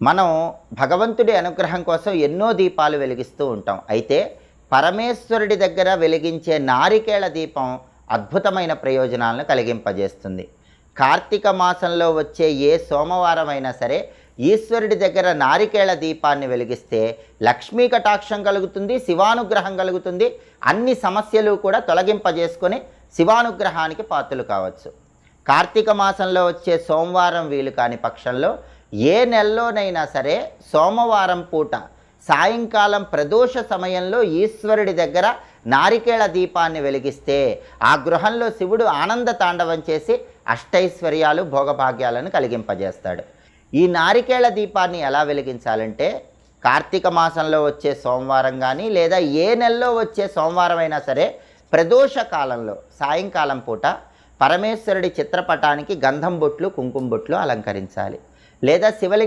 మనం భగవంతుడి అనుగ్రహం కోసం ఎన్నో దీపాలు వెలిగిస్తూ ఉంటాం. అయితే పరమేశ్వరుడి దగ్గర వెలిగించే నారికేళ దీపం అద్భుతమైన ప్రయోజనాలను కలిగింపజేస్తుంది. కార్తీక మాసంలో వచ్చే ఏ సోమవారం అయినా సరే ఈశ్వరుడి దగ్గర నారికేళ దీపాన్ని వెలిగిస్తే లక్ష్మీ కటాక్షం కలుగుతుంది, శివానుగ్రహం కలుగుతుంది. అన్ని సమస్యలు కూడా తొలగింపజేసుకొని శివానుగ్రహానికి పాత్రలు కావచ్చు. కార్తీక మాసంలో వచ్చే సోమవారం వీలు కాని పక్షంలో ఏ నెలలోనైనా సరే సోమవారం పూట సాయంకాలం ప్రదోష సమయంలో ఈశ్వరుడి దగ్గర నారికేళ దీపాన్ని వెలిగిస్తే ఆ గృహంలో శివుడు ఆనంద తాండవం చేసి అష్టైశ్వర్యాలు భోగభాగ్యాలను కలిగింపజేస్తాడు. ఈ నారికేళ దీపాన్ని ఎలా వెలిగించాలంటే కార్తీక మాసంలో వచ్చే సోమవారం కానీ లేదా ఏ నెలలో వచ్చే సోమవారం అయినా సరే ప్రదోష కాలంలో సాయంకాలం పూట పరమేశ్వరుడి చిత్రపటానికి గంధం బొట్లు కుంకుమ బొట్లు అలంకరించాలి. లేదా శివలింగ